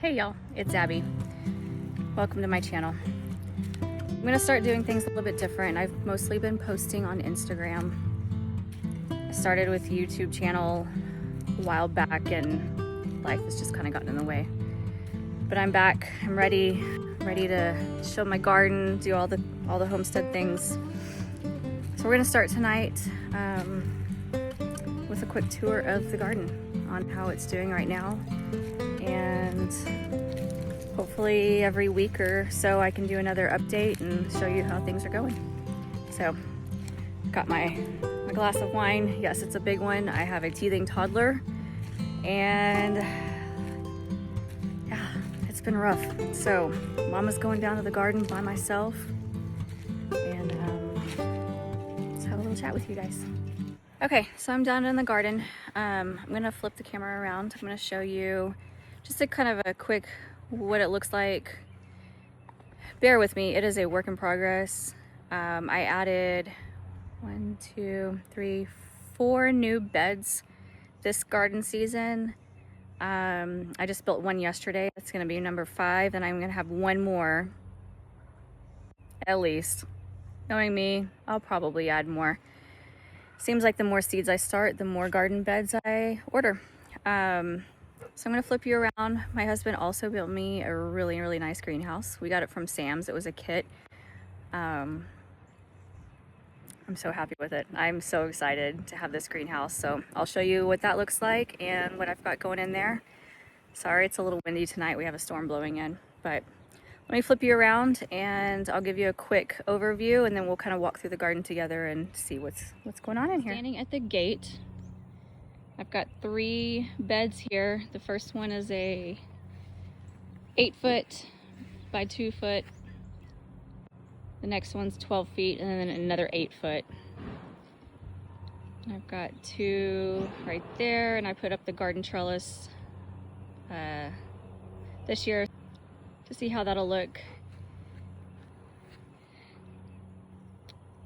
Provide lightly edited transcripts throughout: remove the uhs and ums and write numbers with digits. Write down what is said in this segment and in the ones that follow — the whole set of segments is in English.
Hey y'all, it's Abby. Welcome to my channel. I'm gonna start doing things a little bit different. I've mostly been posting on Instagram. I started with YouTube channel a while back and life has just kind of gotten in the way. But I'm back, I'm ready to show my garden, do all the homestead things. So we're gonna start tonight with a quick tour of the garden on how it's doing right now. And hopefully every week or so I can do another update and show you how things are going. So, got my glass of wine. Yes, it's a big one. I have a teething toddler and yeah, it's been rough. So, Mama's going down to the garden by myself and let's have a little chat with you guys. Okay, so I'm down in the garden. I'm gonna flip the camera around. I'm gonna show you just a kind of a quick what it looks like. Bear with me, it is a work in progress. I added 4 new beds this garden season. I just built one yesterday. It's gonna be number 5, and I'm gonna have one more at least. Knowing me, I'll probably add more. Seems like the more seeds I start, the more garden beds I order. So I'm gonna flip you around. My husband also built me a really nice greenhouse. We got it from Sam's. It was a kit. I'm so happy with it. I'm so excited to have this greenhouse. So I'll show you what that looks like and what I've got going in there. Sorry, it's a little windy tonight. We have a storm blowing in, but let me flip you around and I'll give you a quick overview and then we'll kind of walk through the garden together and see what's going on in here. Standing at the gate. I've got 3 beds here. The first one is a 8 foot by 2 foot. The next one's 12 feet and then another 8 foot. I've got 2 right there and I put up the garden trellis this year to see how that'll look.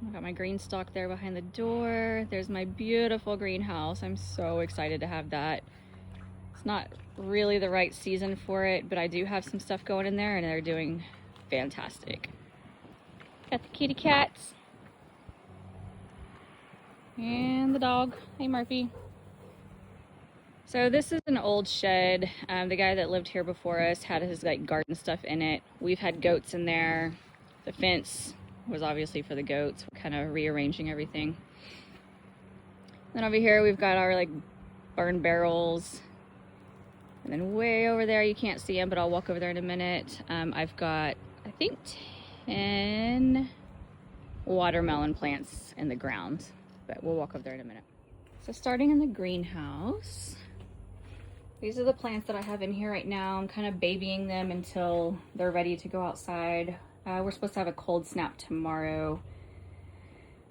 I've got my green stalk there behind the door. There's my beautiful greenhouse. I'm so excited to have that. It's not really the right season for it, but I do have some stuff going in there and they're doing fantastic. Got the kitty cats. And the dog. Hey Murphy. So this is an old shed. The guy that lived here before us had his garden stuff in it. We've had goats in there. The fence was obviously for the goats. We're kind of rearranging everything. Then over here we've got our burn barrels. And then way over there, you can't see them, but I'll walk over there in a minute. I've got, I think, 10 watermelon plants in the ground, but we'll walk over there in a minute. So starting in the greenhouse, these are the plants that I have in here right now. I'm kind of babying them until they're ready to go outside. We're supposed to have a cold snap tomorrow.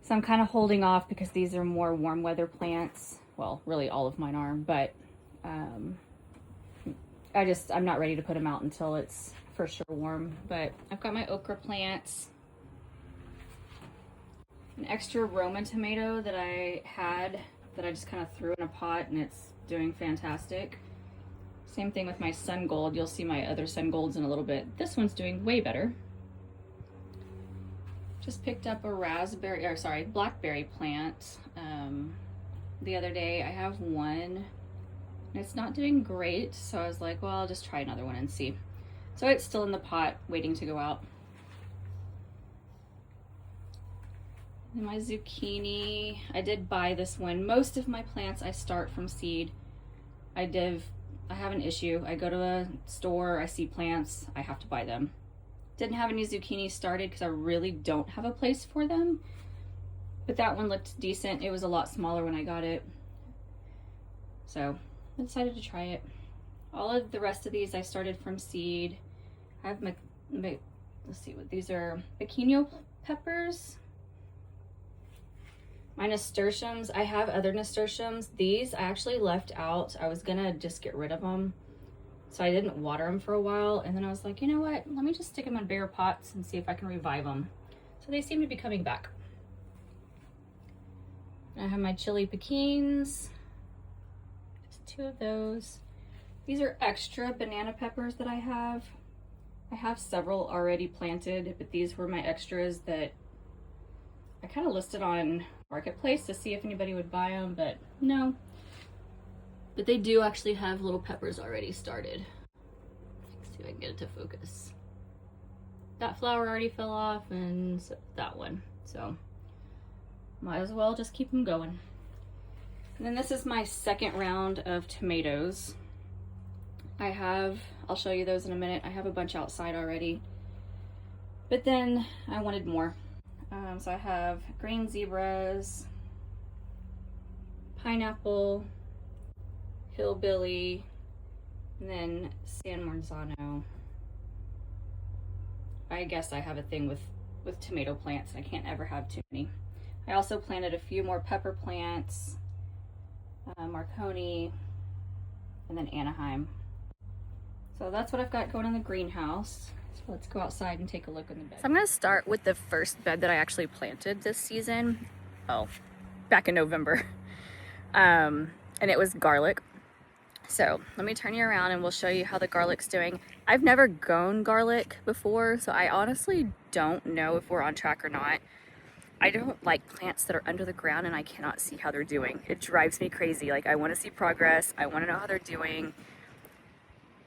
So I'm kind of holding off because these are more warm weather plants. Well, really all of mine are, but I'm not ready to put them out until it's for sure warm. But I've got my okra plants. An extra Roma tomato that I had that I just kind of threw in a pot and it's doing fantastic. Same thing with my sun gold. You'll see my other sun golds in a little bit. This one's doing way better. Just picked up a blackberry plant the other day. I have one and it's not doing great, so I was like, well, I'll just try another one and see. So it's still in the pot waiting to go out. And my zucchini, I did buy this one. Most of my plants I start from seed. I have an issue. I go to a store, I see plants, I have to buy them. Didn't have any zucchini started because I really don't have a place for them. But that one looked decent. It was a lot smaller when I got it. So I decided to try it. All of the rest of these I started from seed. I have my let's see what these are. Pequeño peppers. My nasturtiums, I have other nasturtiums. These I actually left out. I was gonna just get rid of them. So I didn't water them for a while. And then I was like, you know what? Let me just stick them in bare pots and see if I can revive them. So they seem to be coming back. I have my chili pekins. Just 2 of those. These are extra banana peppers that I have. I have several already planted, but these were my extras that I kind of listed on Marketplace to see if anybody would buy them, but no. But they do actually have little peppers already started. Let's see if I can get it to focus. That flower already fell off, and so that one. So might as well just keep them going. And then this is my second round of tomatoes. I'll show you those in a minute. I have a bunch outside already, but then I wanted more. So I have green zebras, pineapple, hillbilly, and then San Marzano. I guess I have a thing with tomato plants, and I can't ever have too many. I also planted a few more pepper plants, Marconi, and then Anaheim. So that's what I've got going in the greenhouse. So let's go outside and take a look in the bed. So I'm gonna start with the first bed that I actually planted this season. Oh, back in November. And it was garlic. So let me turn you around and we'll show you how the garlic's doing. I've never grown garlic before, so I honestly don't know if we're on track or not. I don't like plants that are under the ground and I cannot see how they're doing. It drives me crazy. Like, I want to see progress. I want to know how they're doing.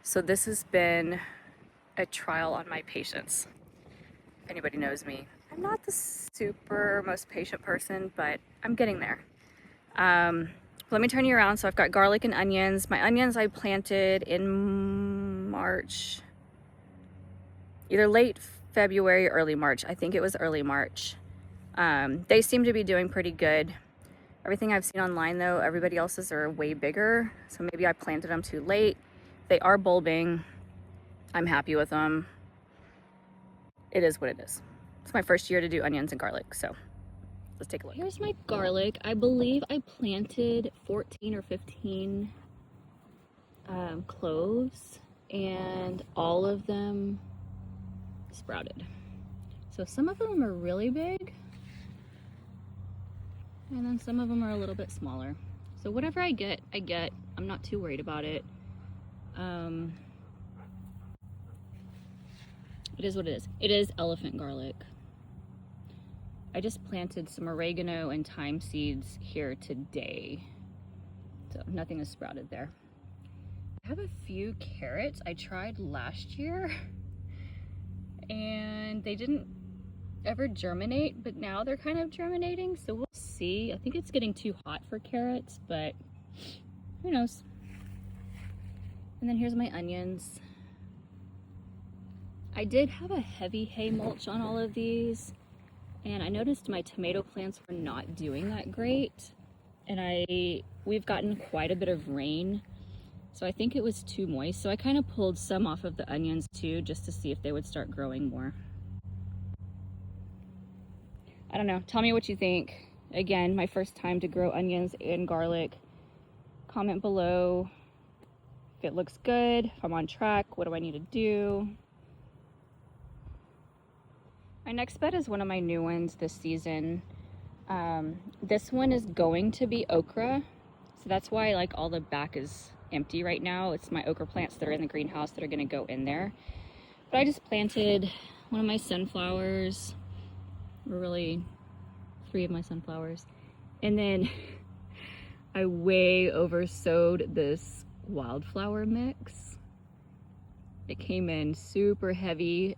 So this has been a trial on my patience. If anybody knows me, I'm not the super most patient person, but I'm getting there. Let me turn you around. So I've got garlic and onions. My onions I planted in March, either late February or early March. I think it was early March. They seem to be doing pretty good. Everything I've seen online though, everybody else's are way bigger. So maybe I planted them too late. They are bulbing. I'm happy with them. It is what it is. It's my first year to do onions and garlic, so let's take a look. Here's my garlic. I believe I planted 14 or 15 cloves, and all of them sprouted. So some of them are really big, and then some of them are a little bit smaller. So whatever I get, I get. I'm not too worried about it. It is what it is. It is elephant garlic. I just planted some oregano and thyme seeds here today. So nothing has sprouted there. I have a few carrots I tried last year and they didn't ever germinate, but now they're kind of germinating, so we'll see. I think it's getting too hot for carrots, but who knows. And then here's my onions. I did have a heavy hay mulch on all of these, and I noticed my tomato plants were not doing that great. And we've gotten quite a bit of rain, so I think it was too moist. So I kind of pulled some off of the onions too, just to see if they would start growing more. I don't know, tell me what you think. Again, my first time to grow onions and garlic. Comment below if it looks good, if I'm on track, what do I need to do? My next bed is one of my new ones this season. This one is going to be okra, so that's why like all the back is empty right now. It's my okra plants that are in the greenhouse that are going to go in there. But I just planted one of my sunflowers, or really 3 of my sunflowers, and then I way oversowed this wildflower mix. It came in super heavy,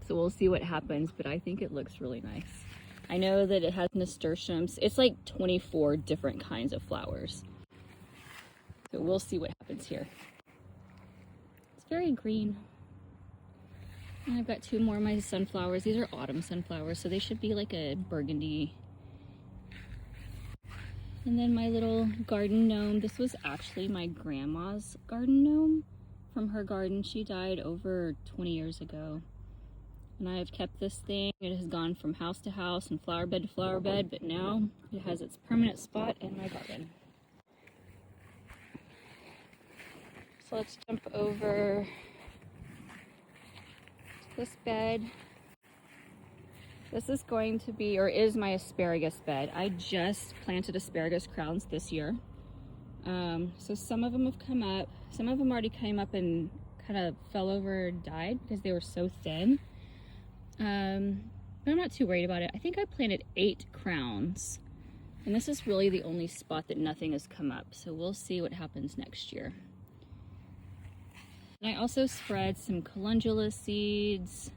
so we'll see what happens, but I think it looks really nice. I know that it has nasturtiums. It's like 24 different kinds of flowers. So we'll see what happens here. It's very green. And I've got 2 more of my sunflowers. These are autumn sunflowers, so they should be like a burgundy. And then my little garden gnome. This was actually my grandma's garden gnome from her garden. She died over 20 years ago. And I have kept this thing. It has gone from house to house and flower bed to flower bed, but now it has its permanent spot in my garden. So let's jump over to this bed. This is going to be, or is, my asparagus bed. I just planted asparagus crowns this year. So some of them have come up. Some of them already came up and kind of fell over and died because they were so thin. But I'm not too worried about it. I think I planted 8 crowns, and this is really the only spot that nothing has come up. So we'll see what happens next year. And I also spread some calendula seeds,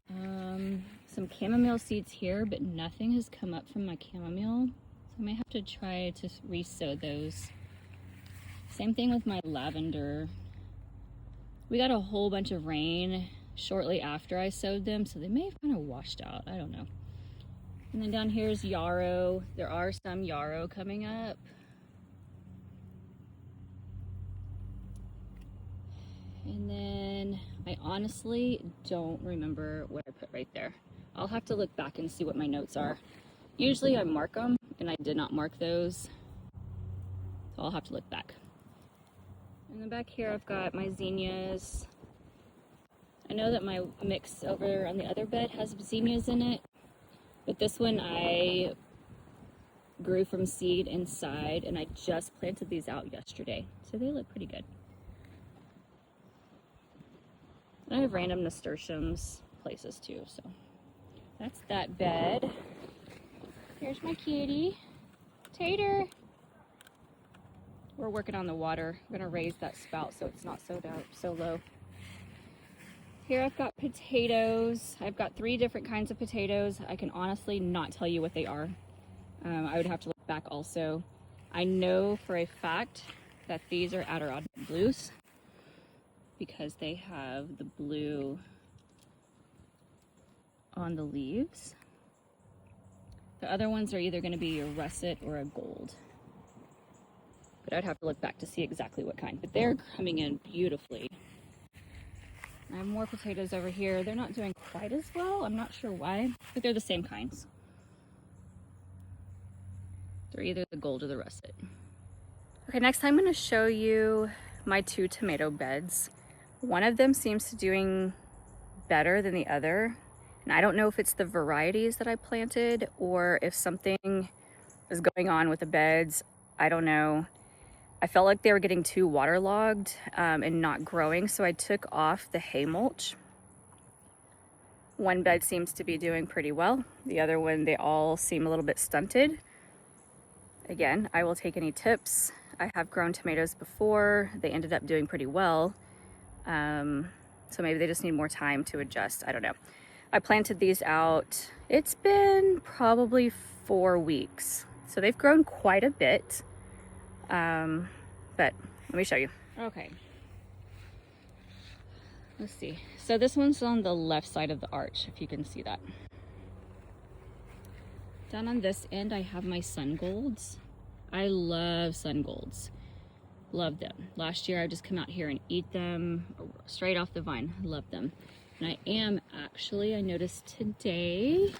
some chamomile seeds here, but nothing has come up from my chamomile. So I may have to try to re-sow those. Same thing with my lavender. We got a whole bunch of rain shortly after I sowed them, so they may have kind of washed out. I don't know. And then down here is yarrow. There are some yarrow coming up. And then I honestly don't remember what I put right there. I'll have to look back and see what my notes are. Usually I mark them, and I did not mark those. So I'll have to look back. And then back here I've got my zinnias. I know that my mix over on the other bed has zinnias in it, but this one I grew from seed inside, and I just planted these out yesterday. So they look pretty good. I have random nasturtiums places too, so that's that bed. Here's my kitty, Tater. We're working on the water. I'm gonna raise that spout so it's not so low. Here I've got potatoes. I've got 3 different kinds of potatoes. I can honestly not tell you what they are. I would have to look back also. I know for a fact that these are Adirondack Blues because they have the blue on the leaves. The other ones are either going to be a russet or a gold. But I'd have to look back to see exactly what kind. But they're coming in beautifully. I have more potatoes over here. They're not doing quite as well. I'm not sure why, but they're the same kinds. They're either the gold or the russet. Okay, next I'm going to show you my 2 tomato beds. One of them seems to be doing better than the other. And I don't know if it's the varieties that I planted or if something is going on with the beds. I don't know. I felt like they were getting too waterlogged and not growing, so I took off the hay mulch. One bed seems to be doing pretty well. The other one, they all seem a little bit stunted. Again, I will take any tips. I have grown tomatoes before. They ended up doing pretty well. So maybe they just need more time to adjust. I don't know. I planted these out. It's been probably 4 weeks. So they've grown quite a bit. But let me show you. Okay. Let's see. So this one's on the left side of the arch, if you can see that. Down on this end, I have my sun golds. I love sun golds. Love them. Last year, I just come out here and eat them straight off the vine. I love them. And I am actually, I noticed today,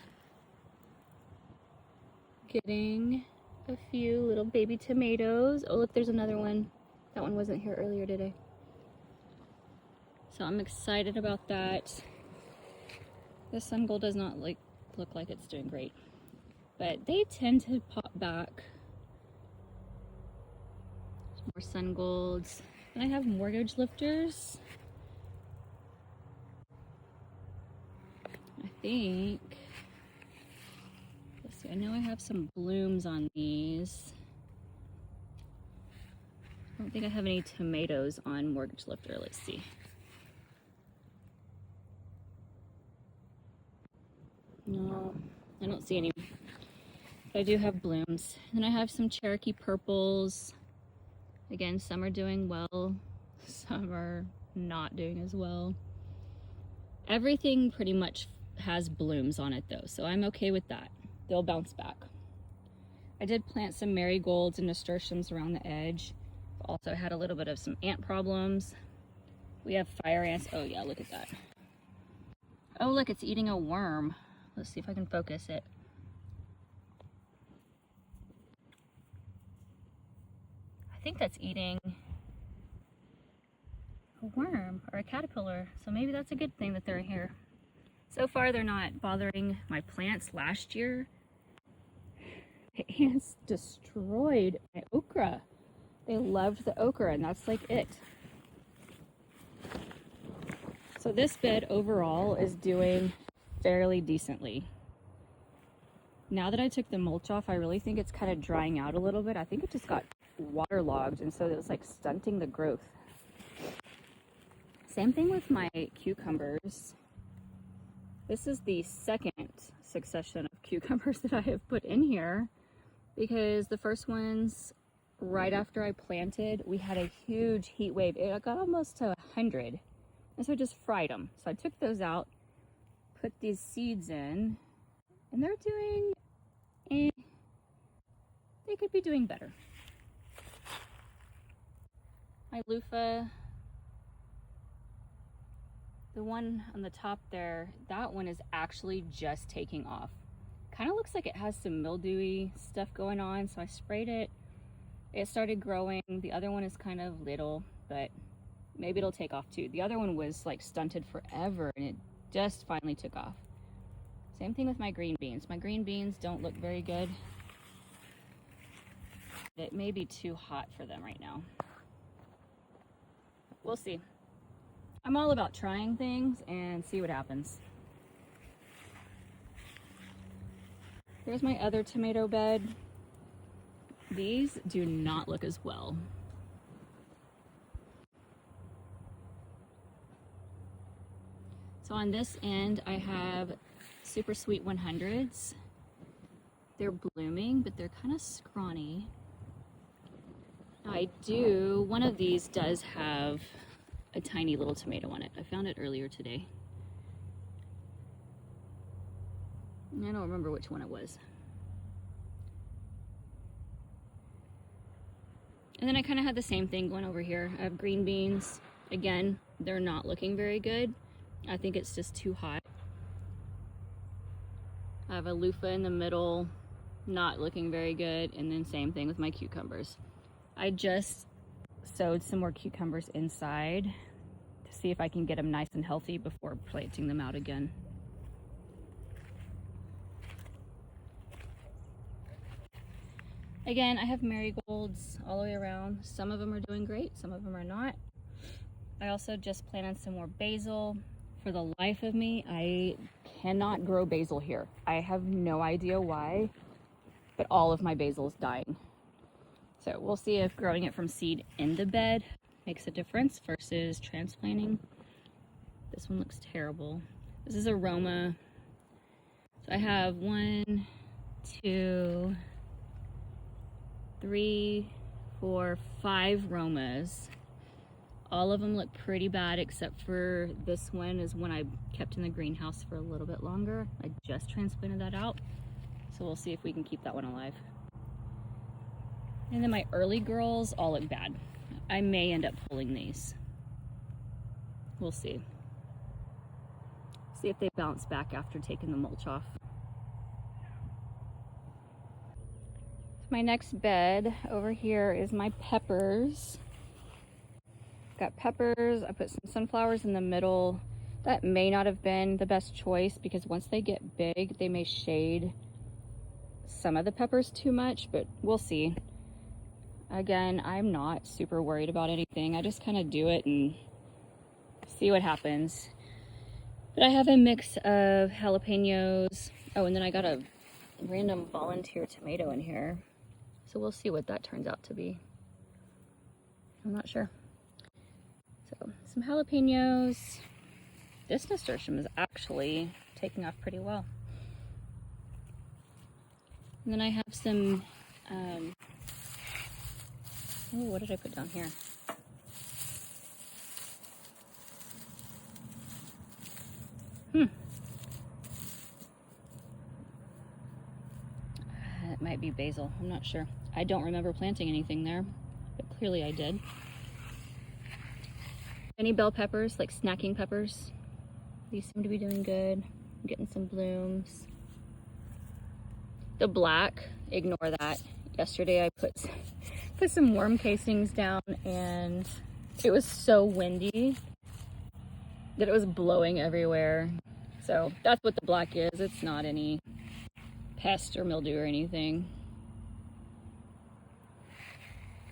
getting a few little baby tomatoes. Oh, look, there's another one. That one wasn't here earlier today. So I'm excited about that. The sun gold does not look like it's doing great, but they tend to pop back. More sun golds. And I have mortgage lifters. I think, let's see, I know I have some blooms on these. I don't think I have any tomatoes on mortgage lifter. Let's see. No, I don't see any. But I do have blooms. And I have some Cherokee purples. Again, some are doing well, some are not doing as well. Everything pretty much has blooms on it though, so I'm okay with that. They'll bounce back. I did plant some marigolds and nasturtiums around the edge. Also had a little bit of some ant problems. We have fire ants. Oh yeah, look at that. Oh look, it's eating a worm. Let's see if I can focus it. I think that's eating a worm or a caterpillar. So maybe that's a good thing that they're here. So far they're not bothering my plants. Last year, the ants destroyed my okra. They loved the okra, and that's like it. So this bed overall is doing fairly decently. Now that I took the mulch off, I really think it's kind of drying out a little bit. I think it just got waterlogged, and so it was like stunting the growth. Same thing with my cucumbers. This is the second succession of cucumbers that I have put in here, because the first ones, right after I planted, we had a huge heat wave. It got almost to 100, and so I just fried them. So I took those out, put these seeds in, and they're doing, they could be doing better. My loofah, the one on the top there, that one is actually just taking off. Kind of looks like it has some mildewy stuff going on, so I sprayed it. It started growing. The other one is kind of little, but maybe it'll take off too. The other one was like stunted forever, and it just finally took off. Same thing with my green beans. My green beans don't look very good. It may be too hot for them right now. We'll see. I'm all about trying things and see what happens. Here's my other tomato bed. These do not look as well. So on this end, I have Super Sweet 100s. They're blooming, but they're kind of scrawny. One of these does have a tiny little tomato on it. I found it earlier today. I don't remember which one it was. And then I kind of had the same thing going over here. I have green beans. Again, they're not looking very good. I think it's just too hot. I have a loofah in the middle, not looking very good. And then same thing with my cucumbers. I just sowed some more cucumbers inside to see if I can get them nice and healthy before planting them out again. Again, I have marigolds all the way around. Some of them are doing great, some of them are not. I also just planted some more basil. For the life of me, I cannot grow basil here. I have no idea why, but all of my basil is dying. So we'll see if growing it from seed in the bed makes a difference versus transplanting. This one looks terrible. This is aroma. So I have 1, 2, 3, 4, 5 Romas. All of them look pretty bad, except for this one is one I kept in the greenhouse for a little bit longer. I just transplanted that out. So we'll see if we can keep that one alive. And then my early girls all look bad. I may end up pulling these. We'll see. See if they bounce back after taking the mulch off. My next bed over here is my peppers. Got peppers. I put some sunflowers in the middle. That may not have been the best choice because once they get big, they may shade some of the peppers too much, but we'll see. Again, I'm not super worried about anything. I just kind of do it and see what happens. But I have a mix of jalapenos. Oh, and then I got a random volunteer tomato in here. So we'll see what that turns out to be. I'm not sure. So some jalapenos. This nasturtium is actually taking off pretty well. And then I have some, what did I put down here? It might be basil, I'm not sure. I don't remember planting anything there, but clearly I did. Any bell peppers, like snacking peppers. These seem to be doing good. I'm getting some blooms. The black, ignore that. Yesterday I put some worm casings down and it was so windy that it was blowing everywhere. So that's what the black is. It's not any pest or mildew or anything.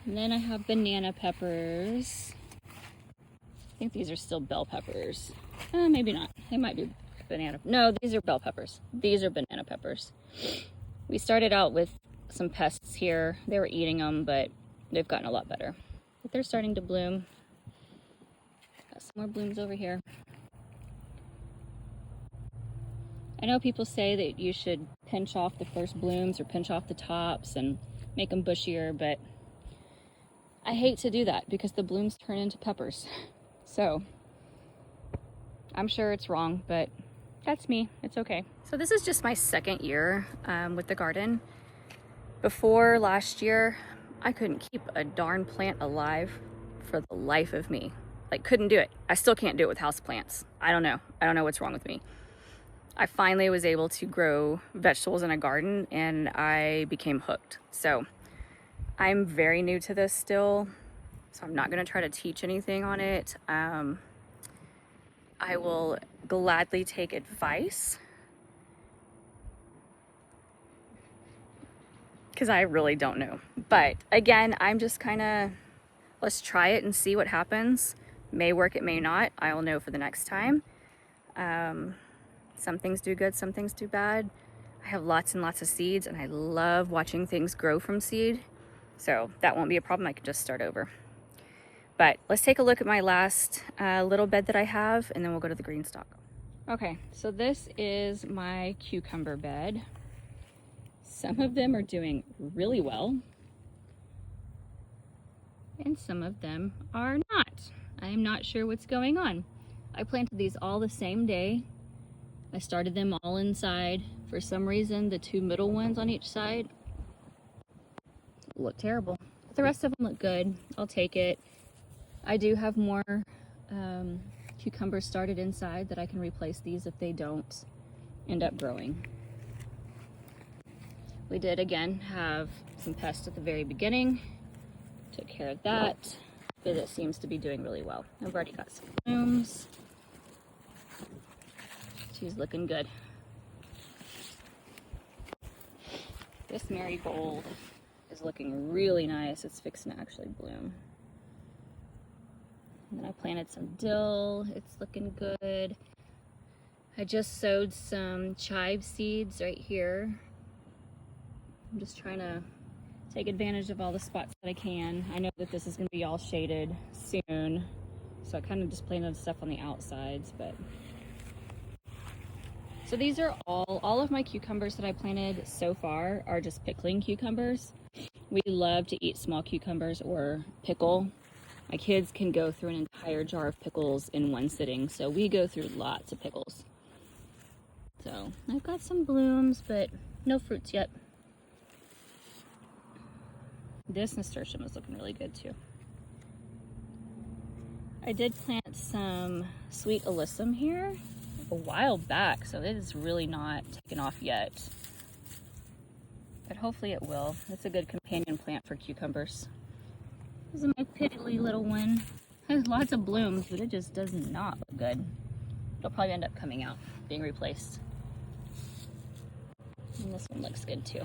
And then I have banana peppers. I think these are still bell peppers. Maybe not. They might be banana. No, these are bell peppers. These are banana peppers. We started out with some pests here. They were eating them, but they've gotten a lot better. But they're starting to bloom. Got some more blooms over here. I know people say that you should pinch off the first blooms or pinch off the tops and make them bushier, but I hate to do that because the blooms turn into peppers. So I'm sure it's wrong, but that's me. It's okay. So this is just my second year with the garden. Before last year, I couldn't keep a darn plant alive for the life of me. Like, couldn't do it. I still can't do it with houseplants. I don't know. I don't know what's wrong with me. I finally was able to grow vegetables in a garden and I became hooked. So I'm very new to this still, so I'm not going to try to teach anything on it. I will gladly take advice because I really don't know. But again, I'm just kind of, let's try it and see what happens. May work, it may not. I'll know for the next time. Some things do good, some things do bad. I have lots and lots of seeds and I love watching things grow from seed. So that won't be a problem. I can just start over. But let's take a look at my last little bed that I have and then we'll go to the green stalk. Okay, so this is my cucumber bed. Some of them are doing really well and some of them are not. I am not sure what's going on. I planted these all the same day. I started them all inside. For some reason, the two middle ones on each side look terrible. But the rest of them look good. I'll take it. I do have more cucumbers started inside that I can replace these if they don't end up growing. We did again have some pests at the very beginning. Took care of that, but it seems to be doing really well. I've already got some blooms. She's looking good. This marigold is looking really nice. It's fixing to actually bloom. And then I planted some dill. It's looking good. I just sowed some chive seeds right here. I'm just trying to take advantage of all the spots that I can. I know that this is going to be all shaded soon, so I kind of just planted stuff on the outsides, but so these are all of my cucumbers that I planted so far are just pickling cucumbers. We love to eat small cucumbers or pickle. My kids can go through an entire jar of pickles in one sitting, so we go through lots of pickles. So I've got some blooms, but no fruits yet. This nasturtium is looking really good too. I did plant some sweet alyssum here a while back, so it is really not taken off yet. But hopefully it will. It's a good companion plant for cucumbers. This is my piddly little one. It has lots of blooms, but it just does not look good. It'll probably end up coming out, being replaced. And this one looks good too.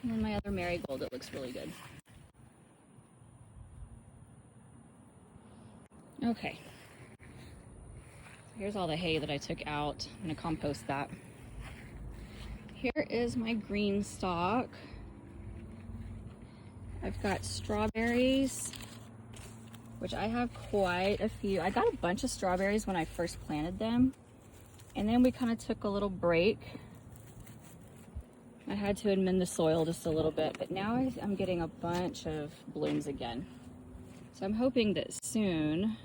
And then my other marigold, it looks really good. Okay. Here's all the hay that I took out. I'm gonna compost that. Here is my green stalk. I've got strawberries, which I have quite a few. I got a bunch of strawberries when I first planted them, and then we kind of took a little break. I had to amend the soil just a little bit, but now I'm getting a bunch of blooms again. So I'm hoping that soon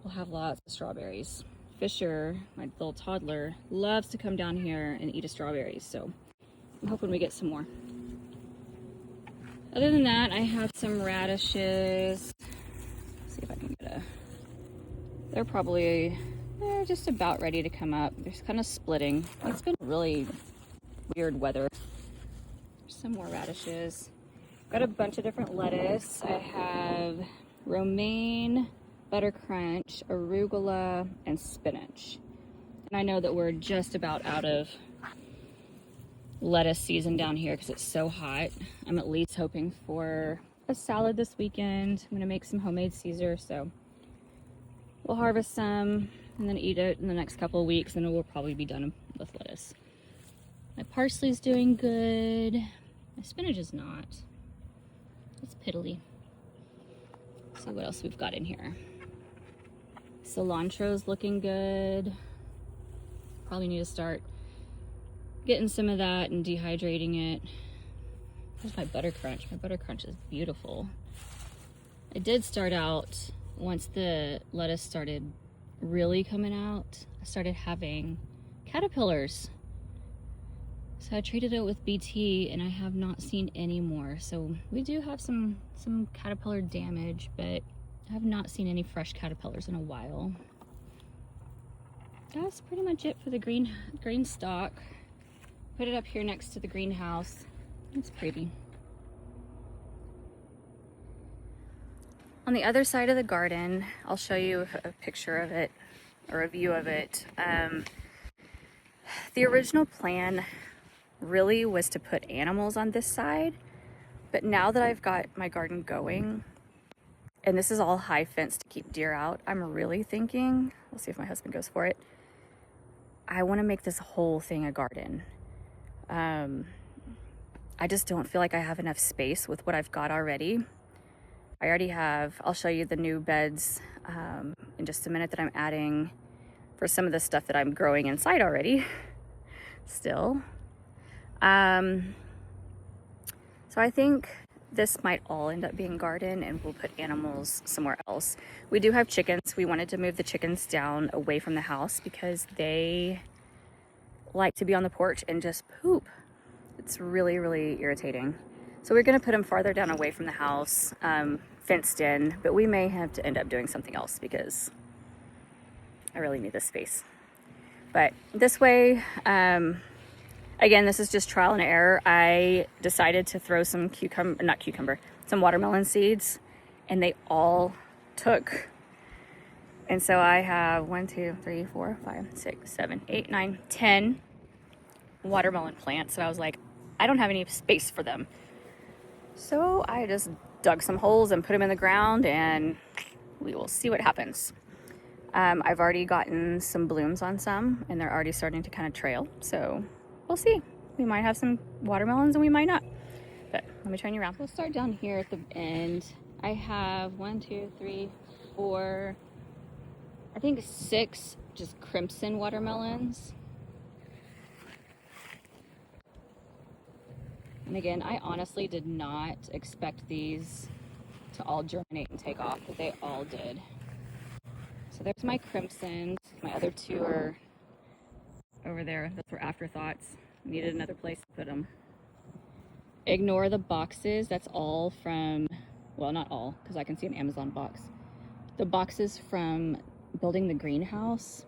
we'll have lots of strawberries. Fisher, my little toddler, loves to come down here and eat a strawberry, so I'm hoping we get some more. Other than that, I have some radishes. Let's see if I can get a... They're just about ready to come up. They're kind of splitting. It's been really weird weather. Some more radishes. Got a bunch of different lettuce. I have romaine, butter crunch, arugula, and spinach. And I know that we're just about out of lettuce season down here because it's so hot. I'm at least hoping for a salad this weekend. I'm gonna make some homemade Caesar, so we'll harvest some and then eat it in the next couple of weeks, and we'll probably be done with lettuce. My parsley's doing good. My spinach is not. It's piddly. Let's see what else we've got in here. Cilantro's looking good. Probably need to start getting some of that and dehydrating it. Here's my butter crunch. My butter crunch is beautiful. I did start out, once the lettuce started really coming out, I started having caterpillars. So I treated it with BT and I have not seen any more. So we do have some caterpillar damage, but I have not seen any fresh caterpillars in a while. That's pretty much it for the green stock. Put it up here next to the greenhouse. It's pretty. On the other side of the garden, I'll show you a picture of it, or a view of it. The original plan really was to put animals on this side, but now that I've got my garden going, and this is all high fence to keep deer out, I'm really thinking, we'll see if my husband goes for it, I want to make this whole thing a garden. I just don't feel like I have enough space with what I've got already. I already have, I'll show you the new beds in just a minute that I'm adding for some of the stuff that I'm growing inside already still. So I think this might all end up being garden, and we'll put animals somewhere else. We do have chickens. We wanted to move the chickens down away from the house because they like to be on the porch and just poop. It's really, really irritating. So we're gonna put them farther down away from the house, fenced in, but we may have to end up doing something else because I really need this space. But this way, again, this is just trial and error. I decided to throw some some watermelon seeds, and they all took. And so I have 1, 2, 3, 4, 5, 6, 7, 8, 9, 10 watermelon plants. And I was like, I don't have any space for them. So I just dug some holes and put them in the ground, and we will see what happens. I've already gotten some blooms on some, and they're already starting to kind of trail. So we'll see. We might have some watermelons and we might not. But let me turn you around. We'll start down here at the end. I have 1, 2, 3, 4, I think 6 just crimson watermelons. And again, I honestly did not expect these to all germinate and take off, but they all did. So there's my crimsons. My other 2 are over there. Those were afterthoughts. Needed another place to put them. Ignore the boxes. That's all from, well, not all, because I can see an Amazon box. The boxes from building the greenhouse.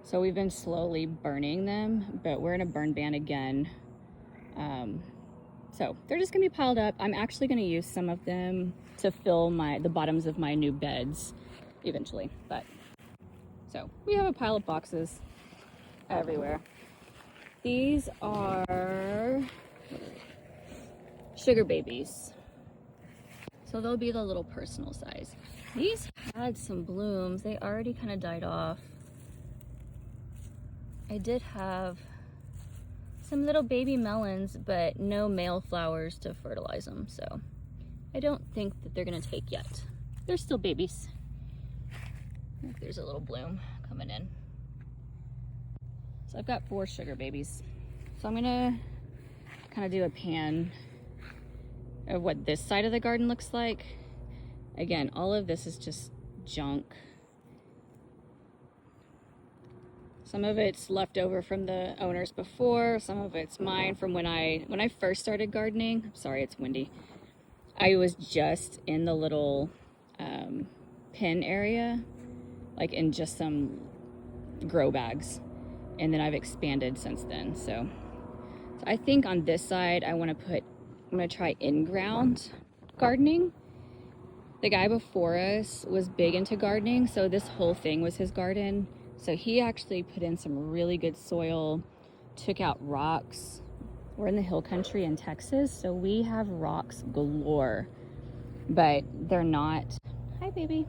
So we've been slowly burning them, but we're in a burn ban again. So they're just gonna be piled up. I'm actually gonna use some of them to fill the bottoms of my new beds eventually. But so we have a pile of boxes everywhere. These are sugar babies. So they'll be the little personal size. These had some blooms. They already kind of died off. I did have some little baby melons, but no male flowers to fertilize them. So I don't think that they're gonna take yet. They're still babies. There's a little bloom coming in. So I've got 4 sugar babies. So I'm gonna kind of do a pan of what this side of the garden looks like. Again, all of this is just junk. Some of it's left over from the owners before, some of it's mine from when I first started gardening. I'm sorry, it's windy. I was just in the little pin area, like in just some grow bags. And then I've expanded since then. So I think on this side, I'm gonna try in-ground gardening. The guy before us was big into gardening, so this whole thing was his garden. So he actually put in some really good soil, took out rocks, We're in the hill country in Texas, so we have rocks galore, but they're not, hi baby,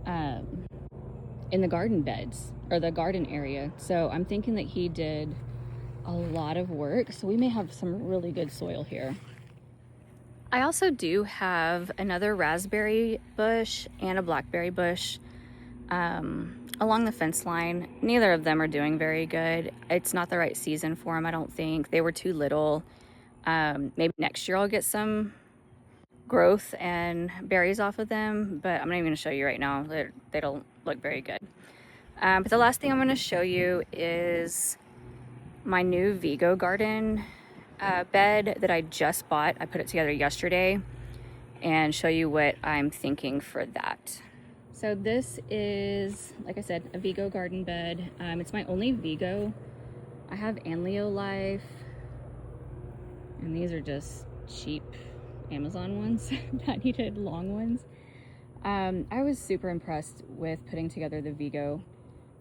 in the garden beds or the garden area. So I'm thinking that he did a lot of work, so we may have some really good soil here. I also do have another raspberry bush and a blackberry bush along the fence line. Neither of them are doing very good. It's not the right season for them, I don't think. They were too little. Maybe next year I'll get some growth and berries off of them, but I'm not even going to show you right now. They don't look very good. But the last thing I'm going to show you is my new Vigo garden bed that I just bought. I put it together yesterday, and show you what I'm thinking for that. So this is, like I said, a Vigo garden bed. It's my only Vigo. I have Anlio Life, and these are just cheap Amazon ones that needed long ones. I was super impressed with putting together the Vigo.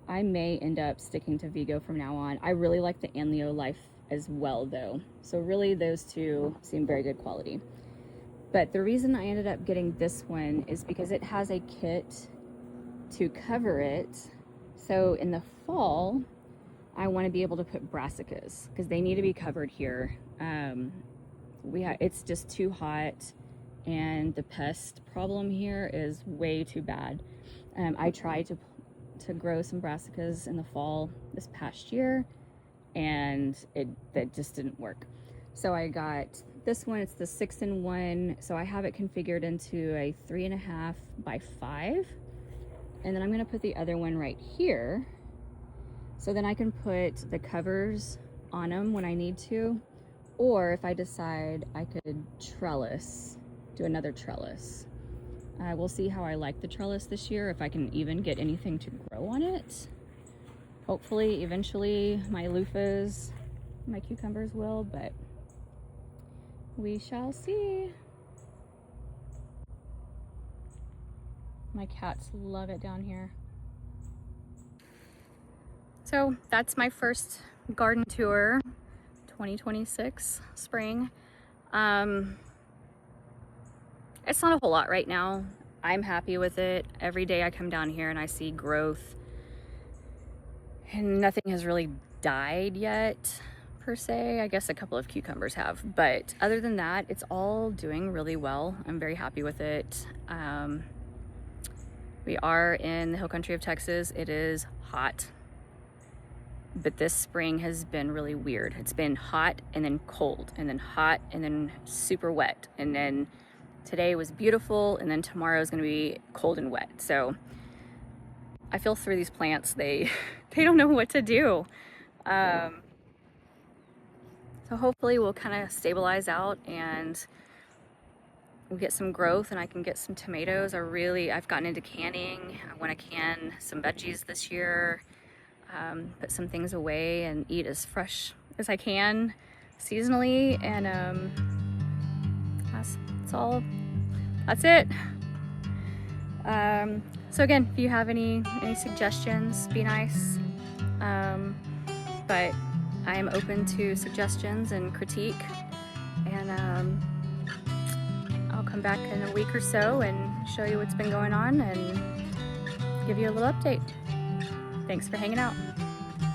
I may end up sticking to Vigo from now on. I really like the Anlio Life as well though. So really those two seem very good quality. But the reason I ended up getting this one is because it has a kit to cover it. So in the fall, I want to be able to put brassicas because they need to be covered here. It's just too hot, and the pest problem here is way too bad. I tried to grow some brassicas in the fall this past year, and that just didn't work. So I got this one. It's the 6-in-1. So I have it configured into a 3.5 by 5, and then I'm going to put the other one right here. So then I can put the covers on them when I need to, or if I decide I could do another trellis. We'll see how I like the trellis this year, if I can even get anything to grow on it. Hopefully, eventually, my loofahs, my cucumbers will, but we shall see. My cats love it down here. So that's my first garden tour, 2026 spring. It's not a whole lot right now. I'm happy with it. Every day I come down here and I see growth, and nothing has really died yet per se. I guess a couple of cucumbers have, but other than that, it's all doing really well. I'm very happy with it. We are in the hill country of Texas. It is hot, but this spring has been really weird. It's been hot and then cold, and then hot and then super wet, and then today was beautiful, and then tomorrow is going to be cold and wet. So I feel through these plants, they don't know what to do. So hopefully we'll kind of stabilize out and we'll get some growth, and I can get some tomatoes. I've gotten into canning. I want to can some veggies this year, put some things away and eat as fresh as I can seasonally, and that's it. So again, if you have any suggestions, be nice. But I am open to suggestions and critique, and I'll come back in a week or so and show you what's been going on and give you a little update. Thanks for hanging out.